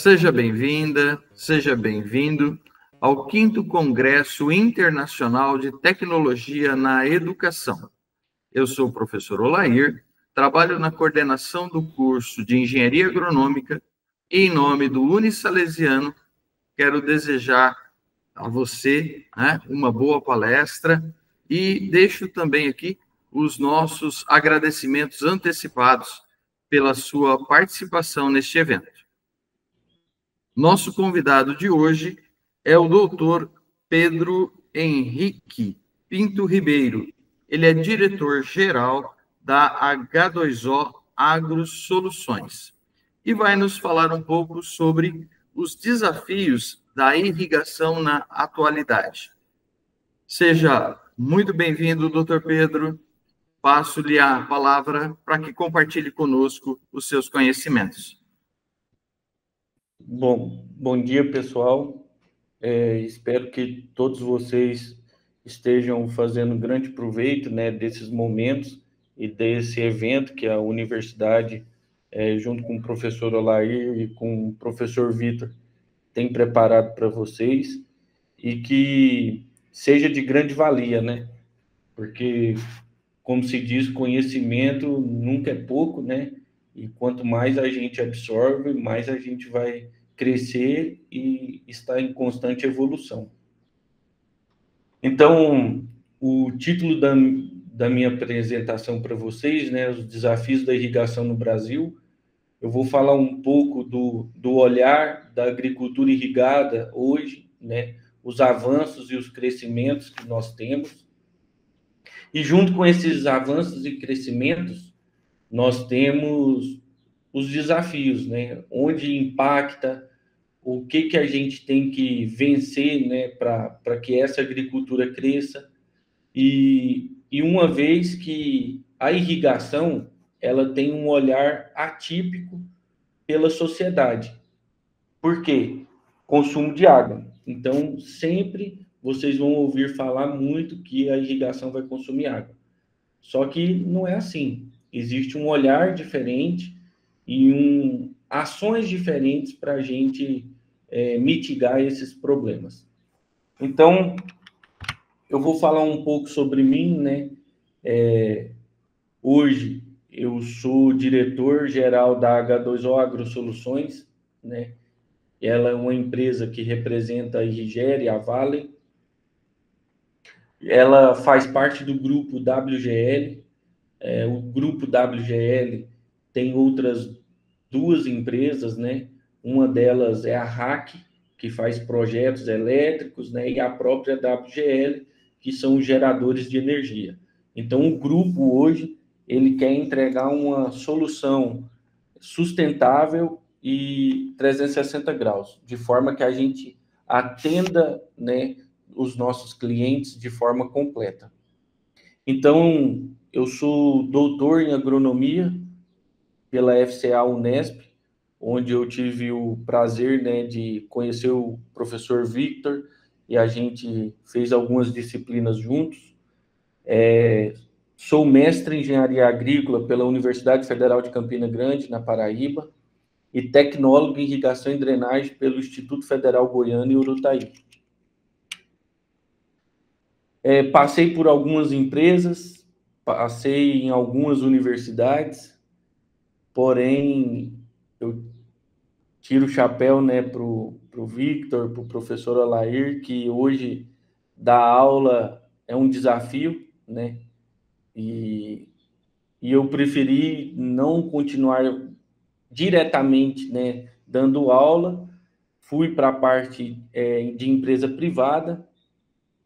Seja bem-vinda, seja bem-vindo ao 5º Congresso Internacional de Tecnologia na Educação. Eu sou o professor Olair, trabalho na coordenação do curso de Engenharia Agronômica e, em nome do Unisalesiano, quero desejar a você uma boa palestra e deixo também aqui os nossos agradecimentos antecipados pela sua participação neste evento. Nosso convidado de hoje é o doutor Pedro Henrique Pinto Ribeiro. Ele é diretor-geral da H2O AgroSoluções e vai nos falar um pouco sobre os desafios da irrigação na atualidade. Seja muito bem-vindo, doutor Pedro. Passo-lhe a palavra para que compartilhe conosco os seus conhecimentos. Bom dia, pessoal. Espero que todos vocês estejam fazendo grande proveito, desses momentos e desse evento que a universidade, junto com o professor Olair e com o professor Vitor, tem preparado para vocês e que seja de grande valia, Porque, como se diz, conhecimento nunca é pouco, E quanto mais a gente absorve, mais a gente vai crescer e estar em constante evolução. Então, o título da minha apresentação para vocês, os desafios da irrigação no Brasil, eu vou falar um pouco do olhar da agricultura irrigada hoje, os avanços e os crescimentos que nós temos. E junto com esses avanços e crescimentos, nós temos os desafios, Onde impacta, o que a gente tem que vencer, para que essa agricultura cresça. E uma vez que a irrigação, ela tem um olhar atípico pela sociedade. Por quê? Consumo de água. Então, sempre vocês vão ouvir falar muito que a irrigação vai consumir água. Só que não é assim. Existe um olhar diferente e ações diferentes para a gente mitigar esses problemas. Então, eu vou falar um pouco sobre mim, Hoje, eu sou diretor-geral da H2O AgroSoluções, Ela é uma empresa que representa a Irrigere e a Vale. Ela faz parte do grupo WGL. O grupo WGL tem outras 2 empresas, Uma delas é a RAC, que faz projetos elétricos, e a própria WGL, que são os geradores de energia. Então, o grupo hoje, ele quer entregar uma solução sustentável e 360 graus, de forma que a gente atenda, os nossos clientes de forma completa. Então, eu sou doutor em agronomia pela FCA Unesp, onde eu tive o prazer, de conhecer o professor Victor e a gente fez algumas disciplinas juntos. Sou mestre em engenharia agrícola pela Universidade Federal de Campina Grande, na Paraíba, e tecnólogo em irrigação e drenagem pelo Instituto Federal Goiano em Urutaí. Passei por algumas empresas, passei em algumas universidades, porém, eu tiro o chapéu, para o Victor, para o professor Olair, que hoje dar aula é um desafio, E eu preferi não continuar diretamente, dando aula. Fui para a parte de empresa privada,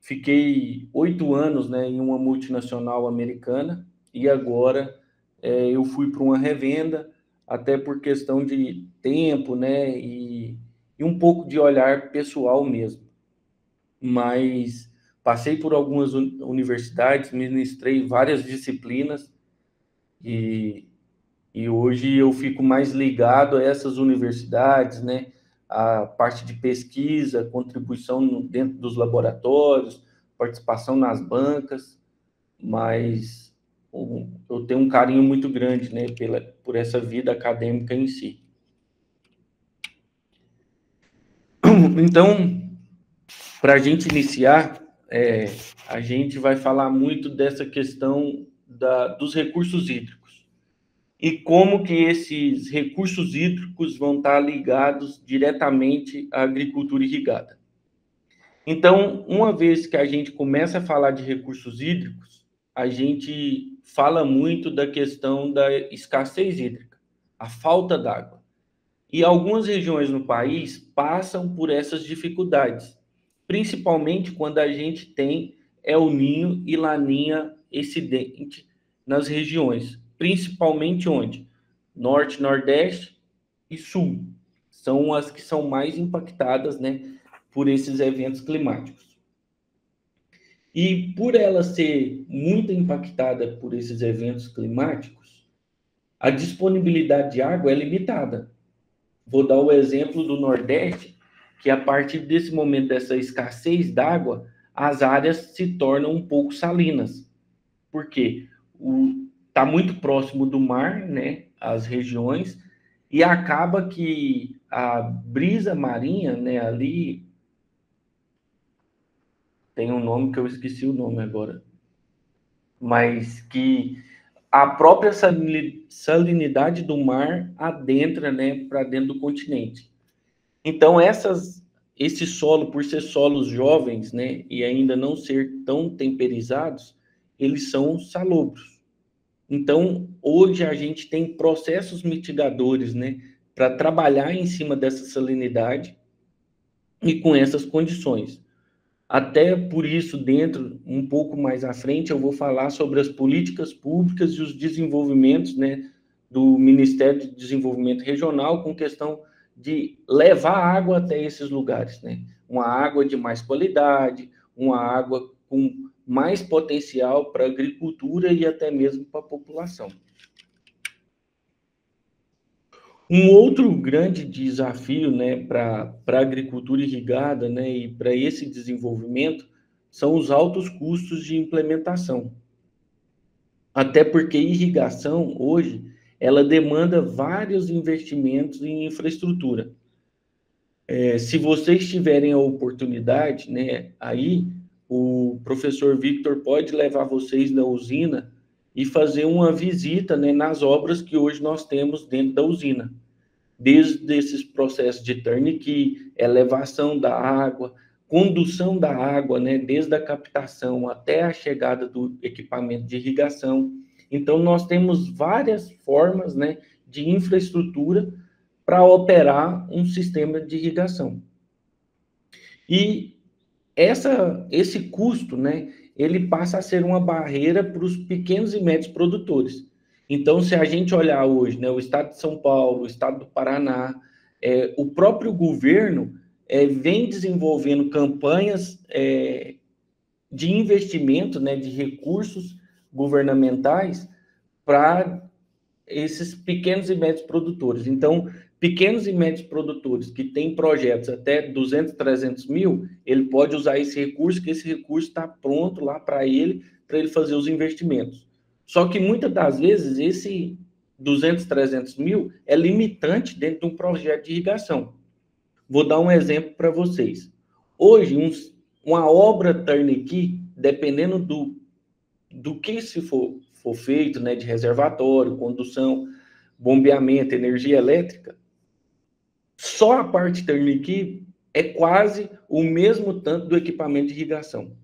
fiquei 8 anos, em uma multinacional americana, e agora eu fui para uma revenda, até por questão de tempo, e um pouco de olhar pessoal mesmo. Mas passei por algumas universidades, ministrei várias disciplinas, e hoje eu fico mais ligado a essas universidades, a parte de pesquisa, contribuição dentro dos laboratórios, participação nas bancas, mas eu tenho um carinho muito grande, por essa vida acadêmica em si. Então, para a gente iniciar, a gente vai falar muito dessa questão dos recursos hídricos e como que esses recursos hídricos vão estar ligados diretamente à agricultura irrigada. Então, uma vez que a gente começa a falar de recursos hídricos, a gente fala muito da questão da escassez hídrica, a falta d'água. E algumas regiões no país passam por essas dificuldades, principalmente quando a gente tem El Niño e Laninha excedente nas regiões, principalmente onde? Norte, Nordeste e Sul, são as que são mais impactadas, né, por esses eventos climáticos. E por ela ser muito impactada por esses eventos climáticos, a disponibilidade de água é limitada. Vou dar o exemplo do Nordeste, que a partir desse momento dessa escassez d'água, as áreas se tornam um pouco salinas. Por quê? Está muito próximo do mar, né, as regiões, e acaba que a brisa marinha, né, ali tem um nome que eu esqueci o nome agora, mas que a própria salinidade do mar adentra, né, para dentro do continente. Então, esse solo, por ser solos jovens, né, e ainda não ser tão temperizados, eles são salobros. Então, hoje a gente tem processos mitigadores, né, para trabalhar em cima dessa salinidade e com essas condições. Até por isso, dentro, um pouco mais à frente, eu vou falar sobre as políticas públicas e os desenvolvimentos, né, do Ministério de Desenvolvimento Regional com questão de levar água até esses lugares, né? Uma água de mais qualidade, uma água com mais potencial para a agricultura e até mesmo para a população. Um outro grande desafio, né, para a agricultura irrigada, né, e para esse desenvolvimento são os altos custos de implementação. Até porque irrigação, hoje, ela demanda vários investimentos em infraestrutura. Se vocês tiverem a oportunidade, né, aí o professor Victor pode levar vocês na usina e fazer uma visita, né, nas obras que hoje nós temos dentro da usina. Desde esses processos de turnkey, elevação da água, condução da água, né, desde a captação até a chegada do equipamento de irrigação. Então, nós temos várias formas, né, de infraestrutura para operar um sistema de irrigação. E esse custo, né, ele passa a ser uma barreira para os pequenos e médios produtores. Então, se a gente olhar hoje, né, o estado de São Paulo, o estado do Paraná, o próprio governo vem desenvolvendo campanhas de investimento, né, de recursos governamentais para esses pequenos e médios produtores. Então, pequenos e médios produtores que têm projetos até 200, 300 mil, ele pode usar esse recurso, que esse recurso está pronto lá para ele fazer os investimentos. Só que muitas das vezes esse 200, 300 mil é limitante dentro de um projeto de irrigação. Vou dar um exemplo para vocês. Hoje, uma obra turnkey, dependendo do que se for feito, né, de reservatório, condução, bombeamento, energia elétrica, só a parte turnkey é quase o mesmo tanto do equipamento de irrigação,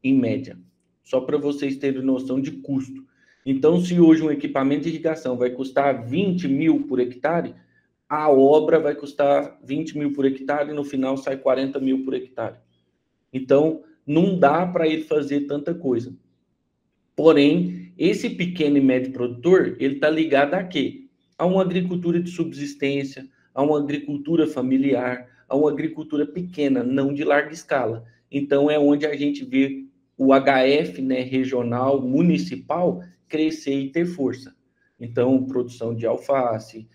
em média. Só para vocês terem noção de custo. Então, se hoje um equipamento de irrigação vai custar 20 mil por hectare, a obra vai custar 20 mil por hectare e no final sai 40 mil por hectare. Então, não dá para ele fazer tanta coisa. Porém, esse pequeno e médio produtor, ele está ligado a quê? A uma agricultura de subsistência, a uma agricultura familiar, a uma agricultura pequena, não de larga escala. Então, é onde a gente vê o HF, né, regional, municipal, crescer e ter força. Então, produção de alface,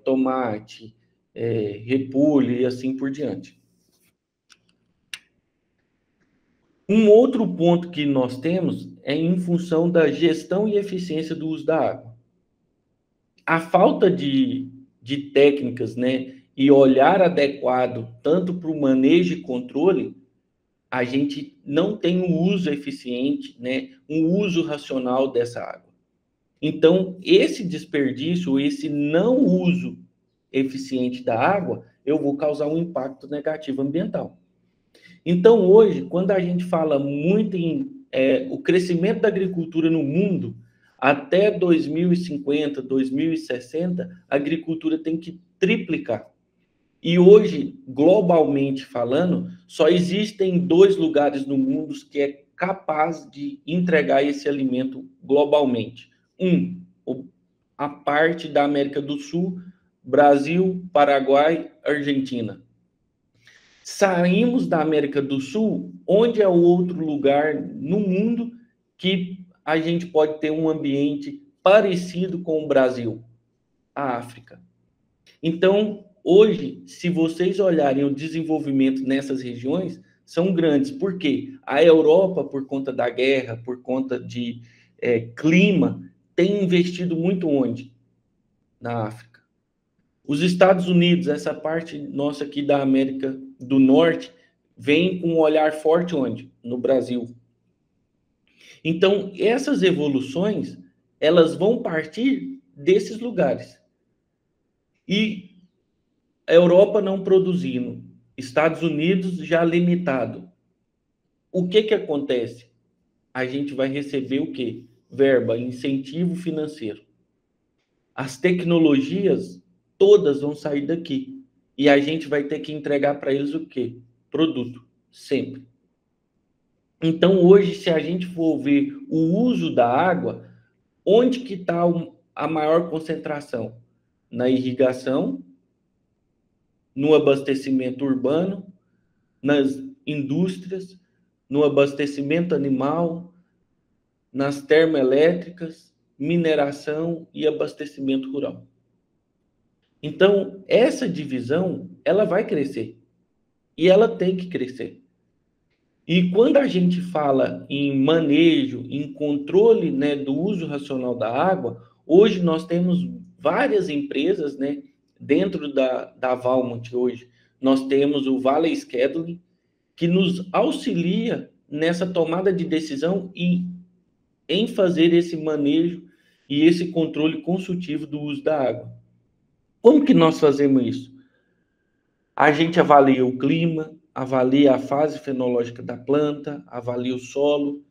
tomate, repolho e assim por diante. Um outro ponto que nós temos é em função da gestão e eficiência do uso da água. A falta de técnicas, né, e olhar adequado tanto para o manejo e controle, a gente não tem um uso eficiente, né, um uso racional dessa água. Então, esse desperdício, esse não uso eficiente da água, eu vou causar um impacto negativo ambiental. Então, hoje, quando a gente fala muito em o crescimento da agricultura no mundo, até 2050, 2060, a agricultura tem que triplicar. E hoje, globalmente falando, só existem 2 lugares no mundo que é capaz de entregar esse alimento globalmente. A parte da América do Sul, Brasil, Paraguai, Argentina. Saímos da América do Sul, onde é o outro lugar no mundo que a gente pode ter um ambiente parecido com o Brasil? A África. Então, hoje, se vocês olharem o desenvolvimento nessas regiões, são grandes. Por quê? A Europa, por conta da guerra, por conta de clima, tem investido muito onde? Na África. Os Estados Unidos, essa parte nossa aqui da América do Norte, vem com um olhar forte onde? No Brasil. Então, essas evoluções, elas vão partir desses lugares. E a Europa não produzindo, Estados Unidos já limitado. O que acontece? A gente vai receber o quê? Verba, incentivo financeiro. As tecnologias todas vão sair daqui. E a gente vai ter que entregar para eles o quê? Produto, sempre. Então, hoje, se a gente for ver o uso da água, onde que está a maior concentração? Na irrigação, no abastecimento urbano, nas indústrias, no abastecimento animal, nas termoelétricas, mineração e abastecimento rural. Então, essa divisão, ela vai crescer. E ela tem que crescer. E quando a gente fala em manejo, em controle, né, do uso racional da água, hoje nós temos várias empresas, né, dentro da Valmont hoje. Nós temos o Valley Scheduling, que nos auxilia nessa tomada de decisão e em fazer esse manejo e esse controle consultivo do uso da água. Como que nós fazemos isso? A gente avalia o clima, avalia a fase fenológica da planta, avalia o solo,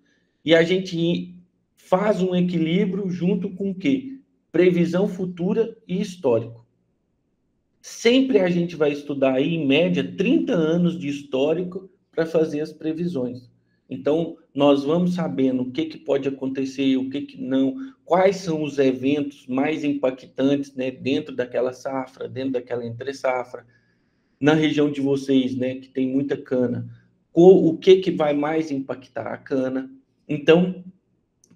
e a gente faz um equilíbrio junto com o quê? Previsão futura e histórico. Sempre a gente vai estudar aí, em média, 30 anos de histórico para fazer as previsões. Então, nós vamos sabendo o que pode acontecer, o que não, quais são os eventos mais impactantes, né, dentro daquela safra, dentro daquela entre-safra, na região de vocês, né, que tem muita cana, o que vai mais impactar a cana. Então,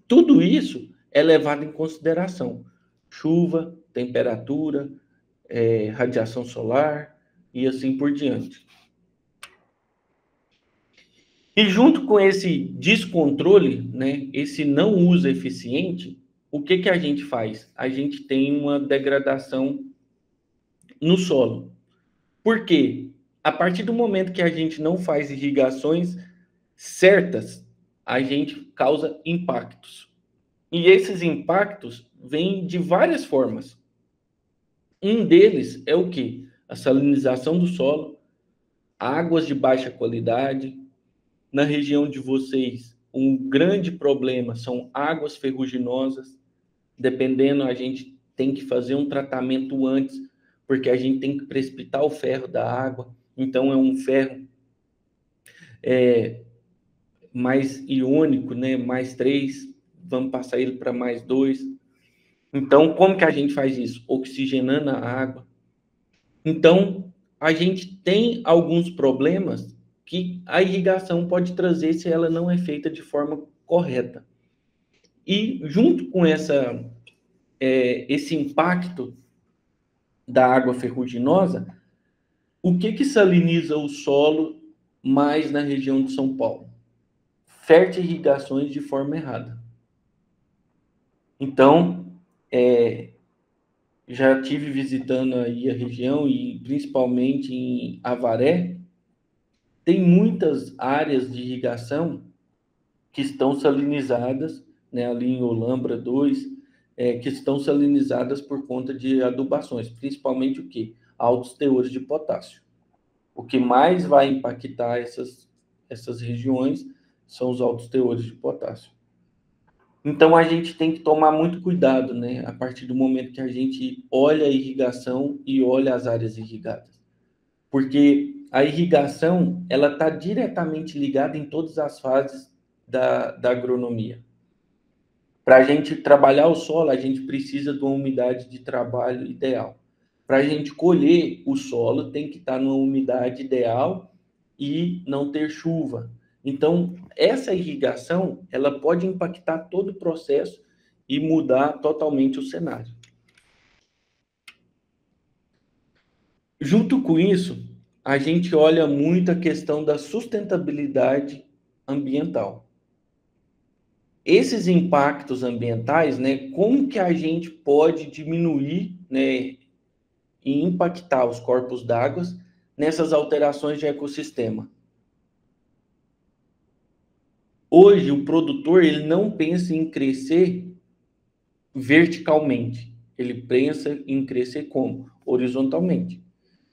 tudo isso é levado em consideração. Chuva, temperatura, radiação solar e assim por diante. E junto com esse descontrole, né, esse não uso eficiente, o que a gente faz? A gente tem uma degradação no solo. Por quê? A partir do momento que a gente não faz irrigações certas, a gente causa impactos. E esses impactos vêm de várias formas. Um deles é o quê? A salinização do solo, águas de baixa qualidade. Na região de vocês, um grande problema são águas ferruginosas. Dependendo, a gente tem que fazer um tratamento antes, porque a gente tem que precipitar o ferro da água. Então, é um ferro mais iônico, né? Mais 3, vamos passar ele para mais 2. Então, como que a gente faz isso? Oxigenando a água. Então, a gente tem alguns problemas que a irrigação pode trazer se ela não é feita de forma correta. E junto com esse impacto da água ferruginosa, o que saliniza o solo mais na região de São Paulo? Fertirrigações de forma errada. Então, já tive visitando aí a região e principalmente em Avaré, tem muitas áreas de irrigação que estão salinizadas, né, ali em Olambra 2, que estão salinizadas por conta de adubações, principalmente o quê? Altos teores de potássio. O que mais vai impactar essas regiões são os altos teores de potássio. Então, a gente tem que tomar muito cuidado, né? A partir do momento que a gente olha a irrigação e olha as áreas irrigadas. Porque a irrigação, ela está diretamente ligada em todas as fases da agronomia. Para a gente trabalhar o solo, a gente precisa de uma umidade de trabalho ideal. Para a gente colher o solo, tem que estar numa umidade ideal e não ter chuva. Então, essa irrigação, ela pode impactar todo o processo e mudar totalmente o cenário. Junto com isso, a gente olha muito a questão da sustentabilidade ambiental. Esses impactos ambientais, né, como que a gente pode diminuir, né, e impactar os corpos d'água nessas alterações de ecossistema? Hoje, o produtor ele não pensa em crescer verticalmente, ele pensa em crescer como? Horizontalmente.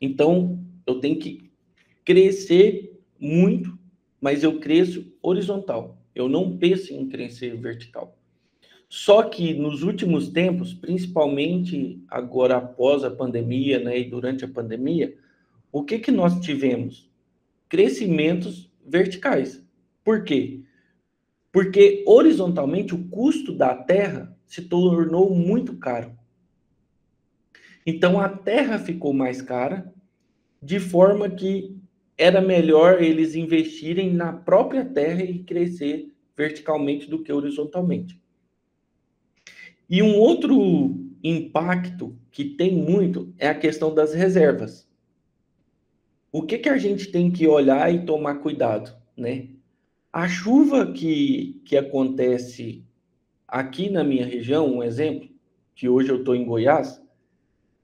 Então, eu tenho que crescer muito, mas eu cresço horizontal. Eu não penso em crescer vertical. Só que nos últimos tempos, principalmente agora após a pandemia, né, e durante a pandemia, o que nós tivemos? Crescimentos verticais. Por quê? Porque horizontalmente o custo da terra se tornou muito caro. Então a terra ficou mais cara, de forma que era melhor eles investirem na própria terra e crescer verticalmente do que horizontalmente. E um outro impacto que tem muito é a questão das reservas. O que a gente tem que olhar e tomar cuidado, né? A chuva que acontece aqui na minha região, um exemplo, que hoje eu estou em Goiás,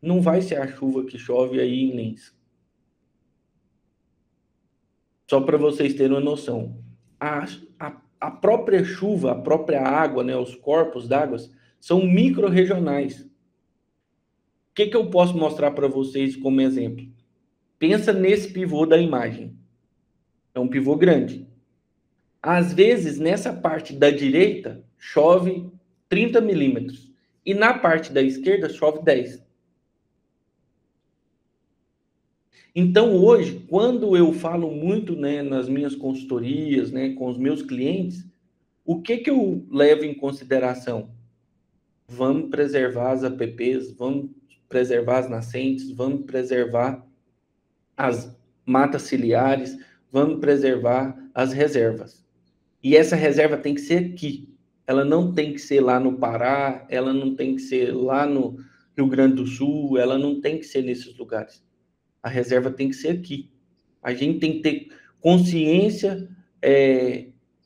não vai ser a chuva que chove aí em Lins. Só para vocês terem uma noção. A própria chuva, a própria água, né, os corpos d'água, são micro-regionais. O que eu posso mostrar para vocês como exemplo? Pensa nesse pivô da imagem. É um pivô grande. Às vezes, nessa parte da direita, chove 30 milímetros. E na parte da esquerda, chove 10. Então, hoje, quando eu falo muito, né, nas minhas consultorias, né, com os meus clientes, o que eu levo em consideração? Vamos preservar as APPs, vamos preservar as nascentes, vamos preservar as matas ciliares, vamos preservar as reservas. E essa reserva tem que ser aqui. Ela não tem que ser lá no Pará, ela não tem que ser lá no Rio Grande do Sul, ela não tem que ser nesses lugares. A reserva tem que ser aqui. A gente tem que ter consciência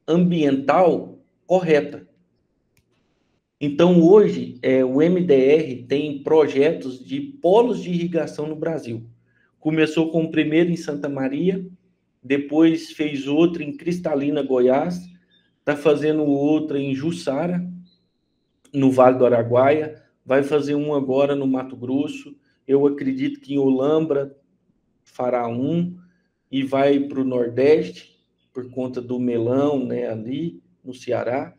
ambiental correta. Então, hoje, o MDR tem projetos de polos de irrigação no Brasil. Começou com o primeiro em Santa Maria, depois fez outro em Cristalina, Goiás, está fazendo outra em Jussara, no Vale do Araguaia, vai fazer um agora no Mato Grosso, eu acredito que em Olambra fará um, e vai para o Nordeste, por conta do melão, né, ali no Ceará.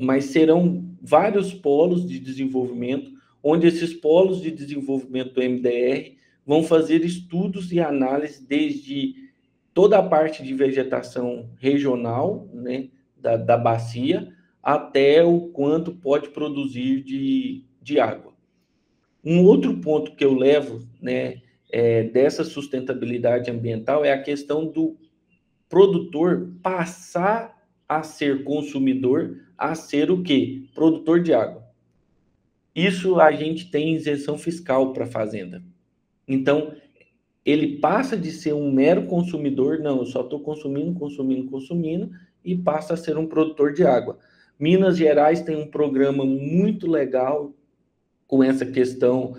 Mas serão vários polos de desenvolvimento, onde esses polos de desenvolvimento do MDR vão fazer estudos e análise desde toda a parte de vegetação regional, né, da bacia, até o quanto pode produzir de água. Um outro ponto que eu levo, né, dessa sustentabilidade ambiental é a questão do produtor passar a ser consumidor, a ser o quê? Produtor de água. Isso a gente tem isenção fiscal para a fazenda. Então, ele passa de ser um mero consumidor, não, eu só estou consumindo, e passa a ser um produtor de água. Minas Gerais tem um programa muito legal com essa questão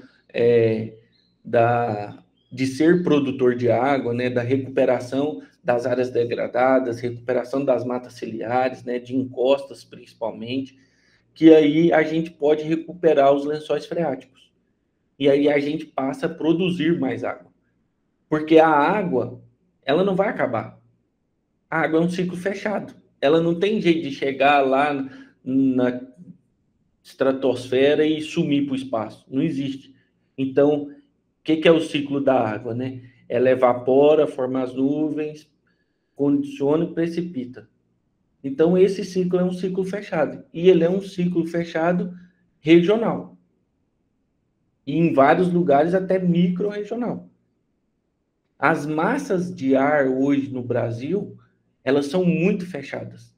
de ser produtor de água, né, da recuperação das áreas degradadas, recuperação das matas ciliares, né, de encostas principalmente, que aí a gente pode recuperar os lençóis freáticos. E aí a gente passa a produzir mais água. Porque a água, ela não vai acabar. A água é um ciclo fechado. Ela não tem jeito de chegar lá na estratosfera e sumir para o espaço. Não existe. Então, o que é o ciclo da água, né? Ela evapora, forma as nuvens, condiciona e precipita. Então, esse ciclo é um ciclo fechado. E ele é um ciclo fechado regional. E em vários lugares até micro-regional. As massas de ar hoje no Brasil, elas são muito fechadas.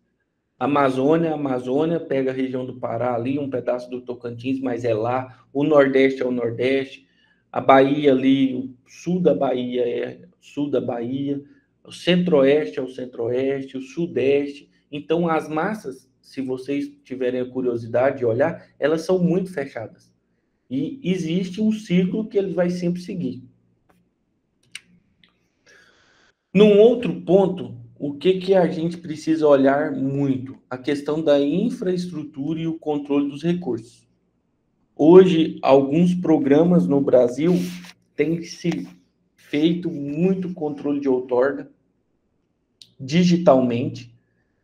A Amazônia pega a região do Pará ali, um pedaço do Tocantins, mas é lá. O Nordeste é o Nordeste. A Bahia ali, o sul da Bahia é o sul da Bahia. O Centro-Oeste é o Centro-Oeste, o Sudeste. Então, as massas, se vocês tiverem a curiosidade de olhar, elas são muito fechadas. E existe um ciclo que ele vai sempre seguir. Num outro ponto, o que a gente precisa olhar muito? A questão da infraestrutura e o controle dos recursos. Hoje, alguns programas no Brasil têm se feito muito controle de outorga digitalmente,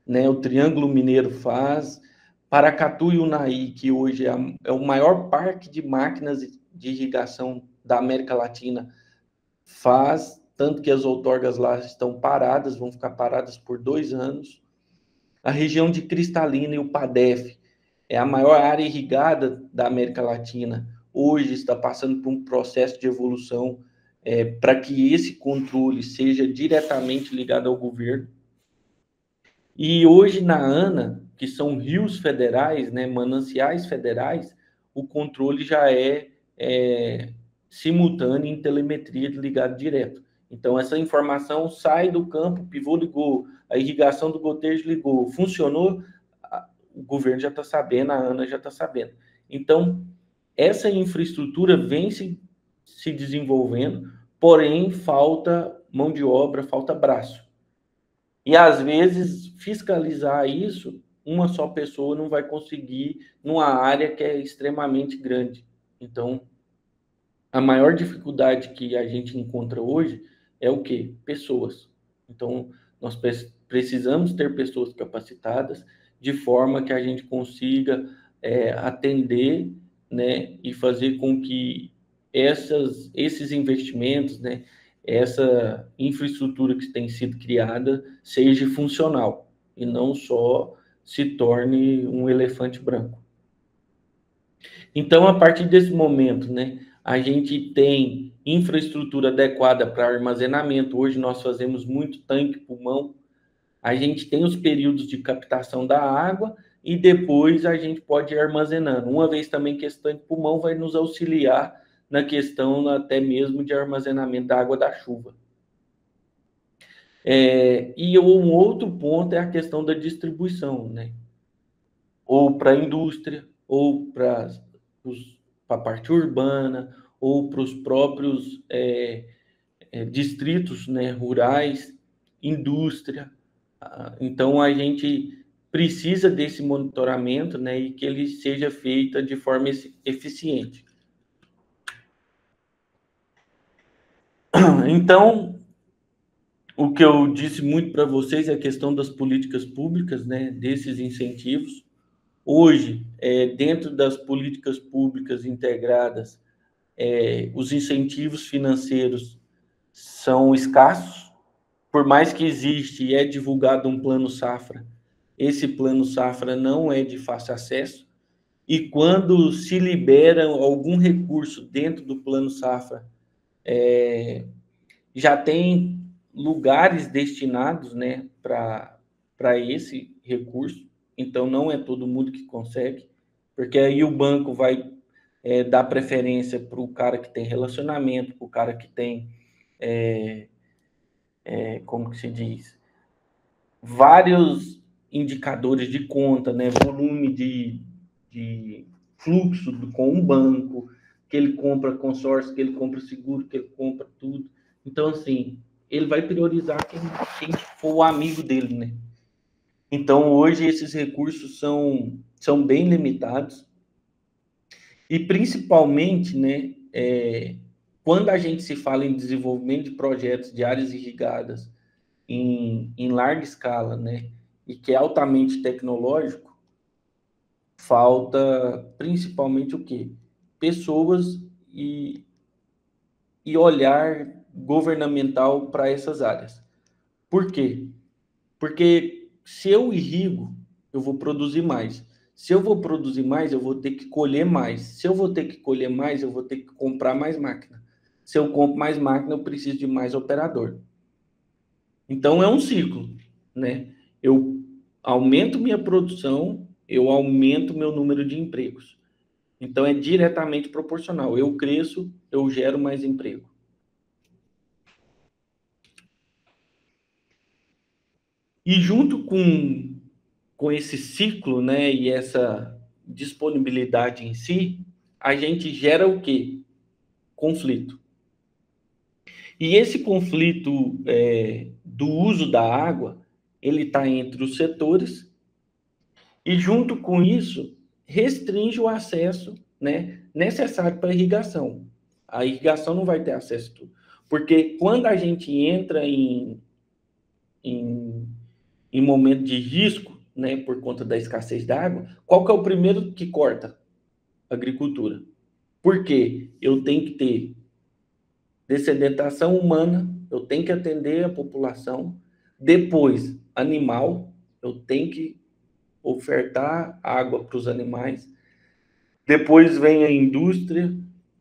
né? O Triângulo Mineiro faz, Paracatu e Unai, que hoje é o maior parque de máquinas de irrigação da América Latina, faz, tanto que as outorgas lá estão paradas, vão ficar paradas por 2 anos. A região de Cristalina e o PADEF é a maior área irrigada da América Latina. Hoje está passando por um processo de evolução para que esse controle seja diretamente ligado ao governo. E hoje na ANA, que são rios federais, né, mananciais federais, o controle já é simultâneo em telemetria ligado direto. Então, essa informação sai do campo, o pivô ligou, a irrigação do gotejo ligou, funcionou, o governo já está sabendo, a ANA já está sabendo. Então, essa infraestrutura vem se desenvolvendo, porém, falta mão de obra, falta braço. E, às vezes, fiscalizar isso, uma só pessoa não vai conseguir numa área que é extremamente grande. Então, a maior dificuldade que a gente encontra hoje é o quê? Pessoas. Então, nós precisamos ter pessoas capacitadas de forma que a gente consiga atender, né, e fazer com que esses investimentos, né, essa infraestrutura que tem sido criada seja funcional e não só se torne um elefante branco. Então, a partir desse momento, né, a gente tem infraestrutura adequada para armazenamento. Hoje nós fazemos muito tanque-pulmão. A gente tem os períodos de captação da água e depois a gente pode ir armazenando. Uma vez também que esse tanque-pulmão vai nos auxiliar na questão até mesmo de armazenamento da água da chuva. E um outro ponto é a questão da distribuição, né? Ou para a indústria, ou para a parte urbana, ou para os próprios distritos, né, rurais, indústria. Então, a gente precisa desse monitoramento, né, e que ele seja feito de forma eficiente. Então, o que eu disse muito para vocês é a questão das políticas públicas, né, desses incentivos. Hoje, dentro das políticas públicas integradas, os incentivos financeiros são escassos, por mais que existe e é divulgado um plano safra, esse plano safra não é de fácil acesso, e quando se libera algum recurso dentro do plano safra, já tem lugares destinados, né, para esse recurso, então não é todo mundo que consegue, porque aí o banco vai dar preferência para o cara que tem relacionamento, para o cara que tem, como que se diz, vários indicadores de conta, né, volume de fluxo com um banco, que ele compra consórcio, que ele compra seguro, que ele compra tudo. Então, assim, ele vai priorizar quem for o amigo dele, né? Então, hoje, esses recursos são bem limitados. E, principalmente, né, quando a gente se fala em desenvolvimento de projetos de áreas irrigadas em larga escala, né, e que é altamente tecnológico, falta principalmente o quê? Pessoas e olhar governamental para essas áreas. Por quê? Porque se eu irrigo, eu vou produzir mais. Se eu vou produzir mais, eu vou ter que colher mais. Se eu vou ter que colher mais, eu vou ter que comprar mais máquina. Se eu compro mais máquina, eu preciso de mais operador. Então é um ciclo, né? Eu aumento minha produção, eu aumento meu número de empregos. Então é diretamente proporcional. Eu cresço, eu gero mais emprego. E junto com esse ciclo, né, e essa disponibilidade em si, a gente gera o quê? Conflito. E esse conflito do uso da água, ele está entre os setores e, junto com isso, restringe o acesso, né, necessário para a irrigação. A irrigação não vai ter acesso a tudo. Porque quando a gente entra em, em momento de risco, né, por conta da escassez d'água, qual que é o primeiro que corta? Agricultura. Por quê? Eu tenho que ter dessedentação humana, eu tenho que atender a população, depois animal, eu tenho que ofertar água para os animais, depois vem a indústria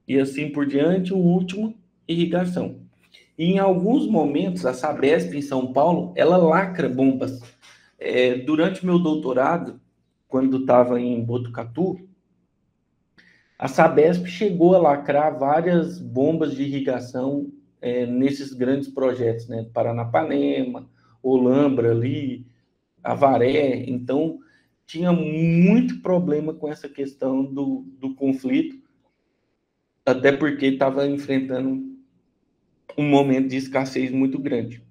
e assim por diante, o último, irrigação. E em alguns momentos, a Sabesp em São Paulo, ela lacra bombas. Durante meu doutorado, quando estava em Botucatu, a Sabesp chegou a lacrar várias bombas de irrigação nesses grandes projetos, né? Paranapanema, Olambra ali, Avaré. Então, tinha muito problema com essa questão do conflito, até porque estava enfrentando um momento de escassez muito grande.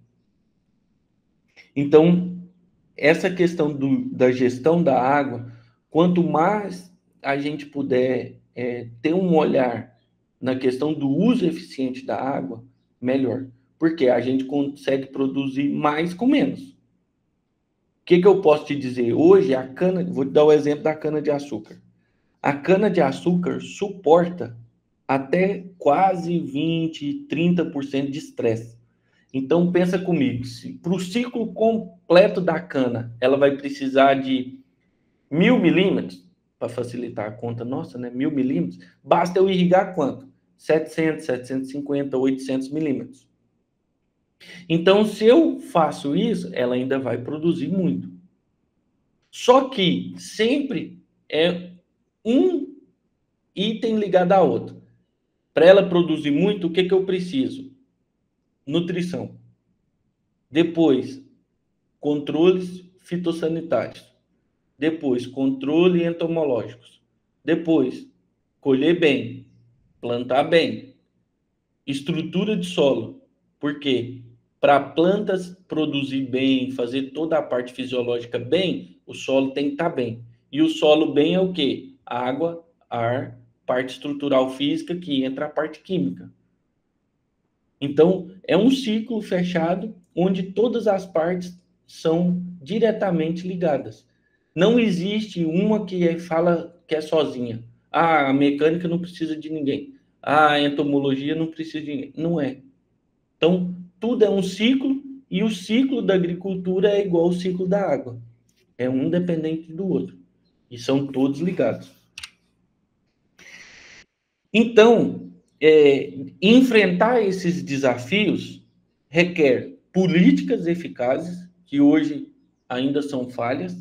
Então, essa questão da gestão da água, quanto mais a gente puder ter um olhar na questão do uso eficiente da água, melhor. Porque a gente consegue produzir mais com menos. O que eu posso te dizer? Hoje, vou te dar o exemplo da cana-de-açúcar. A cana-de-açúcar suporta até quase 20%, 30% de estresse. Então, pensa comigo, se para o ciclo completo da cana, ela vai precisar de 1.000 milímetros, para facilitar a conta nossa, né? 1.000 milímetros, basta eu irrigar quanto? 700, 750, 800 milímetros. Então, se eu faço isso, ela ainda vai produzir muito. Só que sempre é um item ligado a outro. Para ela produzir muito, o que eu preciso? Nutrição. Depois, controles fitossanitários. Depois, controle entomológicos. Depois, colher bem, plantar bem. Estrutura de solo. Por quê? Para plantas produzir bem, fazer toda a parte fisiológica bem, o solo tem que estar bem. E o solo bem é o quê? Água, ar, parte estrutural física, que entra a parte química. Então, é um ciclo fechado onde todas as partes são diretamente ligadas. Não existe uma que fala que é sozinha. Ah, a mecânica não precisa de ninguém. Ah, a entomologia não precisa de ninguém. Não é. Então, tudo é um ciclo e o ciclo da agricultura é igual ao ciclo da água. É um dependente do outro. E são todos ligados. Então, enfrentar esses desafios requer políticas eficazes, que hoje ainda são falhas,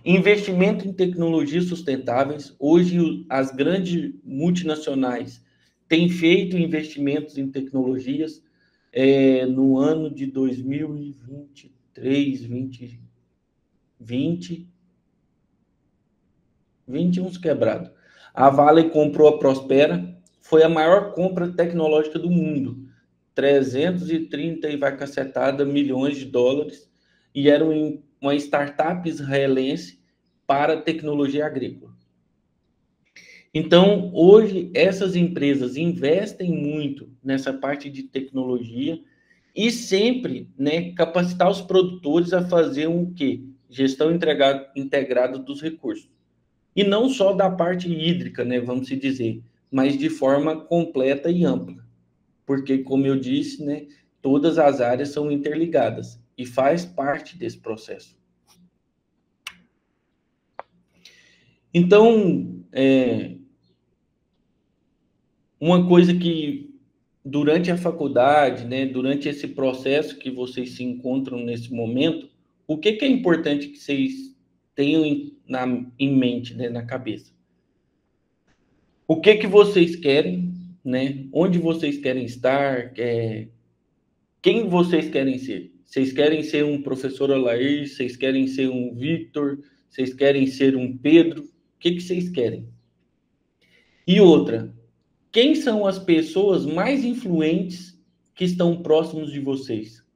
investimento em tecnologias sustentáveis. Hoje, as grandes multinacionais têm feito investimentos em tecnologias. No ano de 2023, 20, 20, 20 uns quebrados. A Vale comprou a Prospera, foi a maior compra tecnológica do mundo. 330 e vai cacetada milhões de dólares, e era uma startup israelense para tecnologia agrícola. Então, hoje, essas empresas investem muito nessa parte de tecnologia e sempre, né, capacitar os produtores a fazer o quê? Gestão integrada dos recursos. E não só da parte hídrica, né, vamos se dizer, mas de forma completa e ampla. Porque, como eu disse, né, todas as áreas são interligadas e faz parte desse processo. Então, uma coisa que durante a faculdade, né, durante esse processo que vocês se encontram nesse momento, o que é importante que vocês tenham em mente, né, na cabeça? O que vocês querem, né? Onde vocês querem estar? Quem vocês querem ser? Vocês querem ser um professor Olair? Vocês querem ser um Victor? Vocês querem ser um Pedro? O que vocês querem? E outra, quem são as pessoas mais influentes que estão próximos de vocês?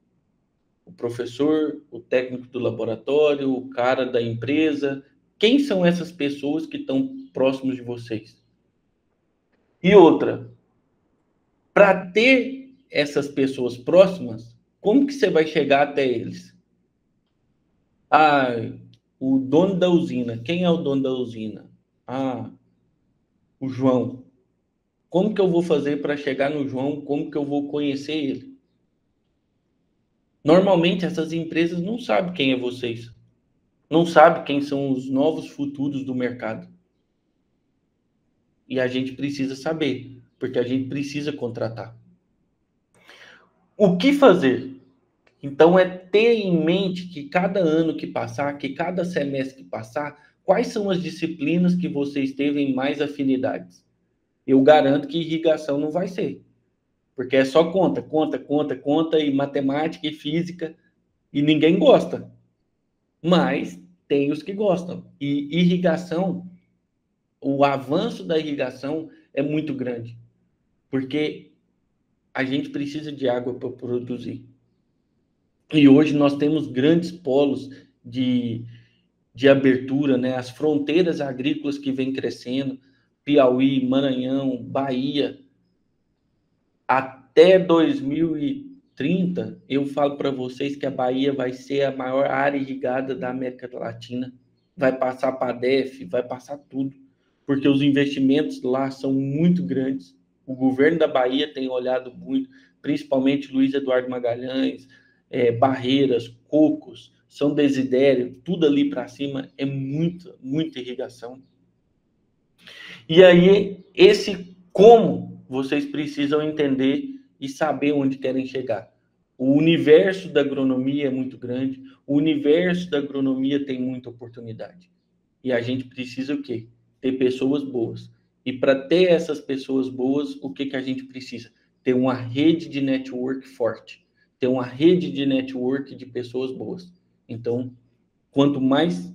O professor, o técnico do laboratório, o cara da empresa. Quem são essas pessoas que estão próximos de vocês? E outra, para ter essas pessoas próximas, como que você vai chegar até eles? Ah, o dono da usina. Quem é o dono da usina? Ah, o João. Como que eu vou fazer para chegar no João? Como que eu vou conhecer ele? Normalmente, essas empresas não sabem quem é vocês. Não sabem quem são os novos futuros do mercado. E a gente precisa saber, porque a gente precisa contratar. O que fazer? Então, é ter em mente que cada ano que passar, que cada semestre que passar, quais são as disciplinas que vocês têm mais afinidades? Eu garanto que irrigação não vai ser, porque é só conta, e matemática e física, e ninguém gosta. Mas tem os que gostam. E irrigação, o avanço da irrigação é muito grande, porque a gente precisa de água para produzir. E hoje nós temos grandes polos de abertura, né? As fronteiras agrícolas que vêm crescendo, Piauí, Maranhão, Bahia. Até 2030, eu falo para vocês que a Bahia vai ser a maior área irrigada da América Latina. Vai passar para a DEF, vai passar tudo, porque os investimentos lá são muito grandes. O governo da Bahia tem olhado muito, principalmente Luiz Eduardo Magalhães, Barreiras, Cocos, São Desidério, tudo ali para cima é muita irrigação. E aí, esse como vocês precisam entender e saber onde querem chegar. O universo da agronomia é muito grande, o universo da agronomia tem muita oportunidade. E a gente precisa o quê? Ter pessoas boas. E para ter essas pessoas boas, o que a gente precisa? Ter uma rede de network forte. Ter uma rede de network de pessoas boas. Então, quanto mais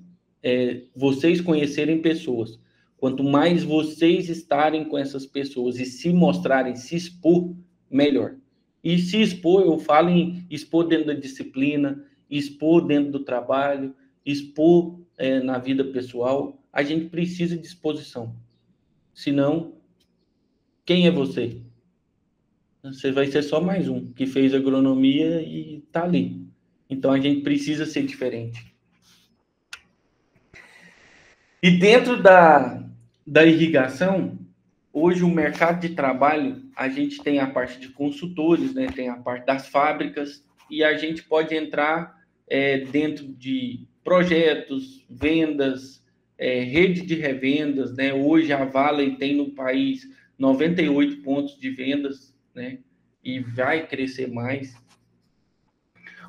vocês conhecerem pessoas, quanto mais vocês estarem com essas pessoas e se mostrarem, se expor, melhor. E se expor, eu falo em expor dentro da disciplina, expor dentro do trabalho, expor na vida pessoal. A gente precisa de exposição. Senão, quem é você? Você vai ser só mais um que fez agronomia e está ali. Então, a gente precisa ser diferente. E dentro da irrigação, hoje o mercado de trabalho, a gente tem a parte de consultores, né? Tem a parte das fábricas, e a gente pode entrar dentro de projetos, vendas, rede de revendas, né? Hoje a Vale tem no país 98 pontos de vendas, né? E vai crescer mais.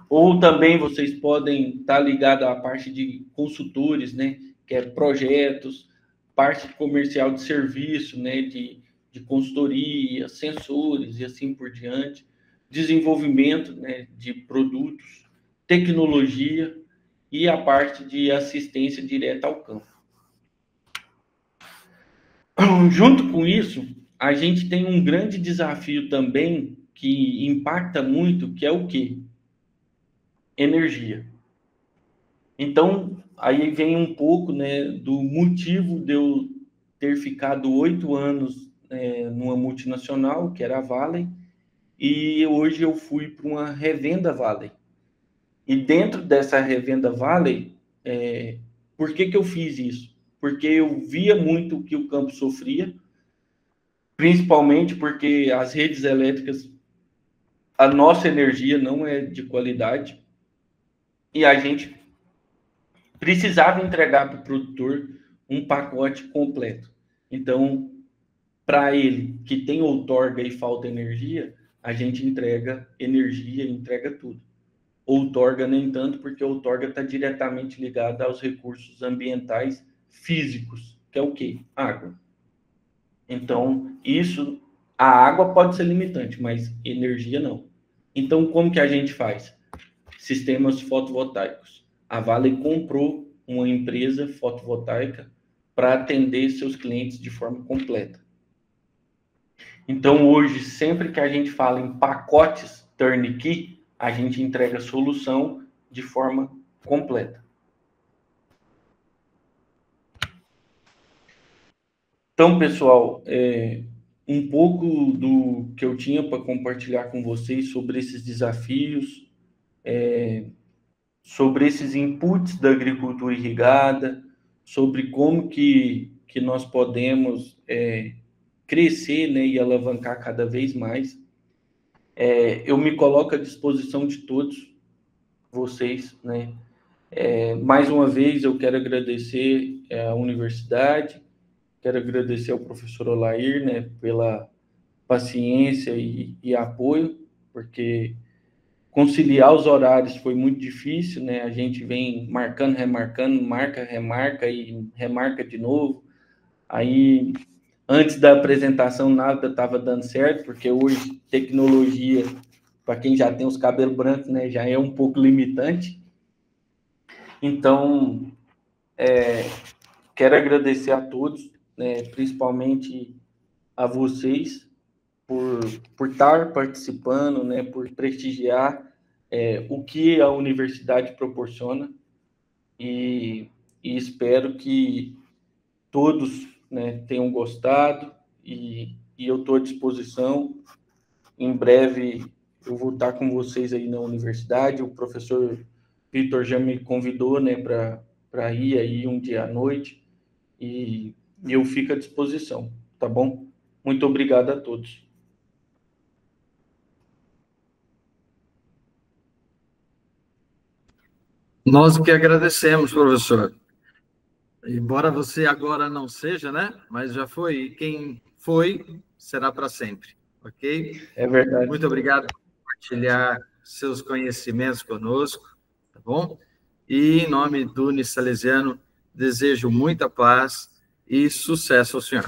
Ou também vocês podem estar ligados à parte de consultores, né? Que é projetos, parte comercial de serviço, né? De consultoria, sensores e assim por diante. Desenvolvimento, né? De produtos, tecnologia e a parte de assistência direta ao campo. Junto com isso, a gente tem um grande desafio também que impacta muito, que é o quê? Energia. Então, aí vem um pouco, né, do motivo de eu ter ficado 8 anos numa multinacional, que era a Vale, e hoje eu fui para uma revenda Vale. E dentro dessa revenda Vale, por que eu fiz isso? Porque eu via muito o que o campo sofria, principalmente porque as redes elétricas, a nossa energia não é de qualidade, e a gente precisava entregar para o produtor um pacote completo. Então, para ele que tem outorga e falta energia, a gente entrega energia, entrega tudo. Outorga nem tanto, porque outorga está diretamente ligada aos recursos ambientais físicos, que é o quê? Água. Então, isso, a água pode ser limitante, mas energia não. Então, como que a gente faz? Sistemas fotovoltaicos. A Vale comprou uma empresa fotovoltaica para atender seus clientes de forma completa. Então, hoje, sempre que a gente fala em pacotes turnkey, a gente entrega a solução de forma completa. Então, pessoal, um pouco do que eu tinha para compartilhar com vocês sobre esses desafios, sobre esses inputs da agricultura irrigada, sobre como que nós podemos crescer, né, e alavancar cada vez mais. Eu me coloco à disposição de todos vocês, né? Mais uma vez, eu quero agradecer à universidade, quero agradecer ao professor Olair, né, pela paciência e apoio, porque conciliar os horários foi muito difícil, né? A gente vem marcando, remarcando, marca, remarca e remarca de novo. Aí, antes da apresentação, nada estava dando certo, porque hoje tecnologia, para quem já tem os cabelos brancos, né, já é um pouco limitante. Então, quero agradecer a todos, né, principalmente a vocês, por estar participando, né, por prestigiar o que a universidade proporciona, e espero que todos, né, tenham gostado, e eu estou à disposição. Em breve eu vou estar com vocês aí na universidade. O professor Vitor já me convidou, né, para ir aí um dia à noite, e eu fico à disposição, tá bom? Muito obrigado a todos. Nós que agradecemos, professor. Embora você agora não seja, né? Mas já foi. E quem foi, será para sempre. Ok? É verdade. Muito obrigado por compartilhar seus conhecimentos conosco, tá bom? E em nome do Unisalesiano, desejo muita paz e sucesso ao senhor.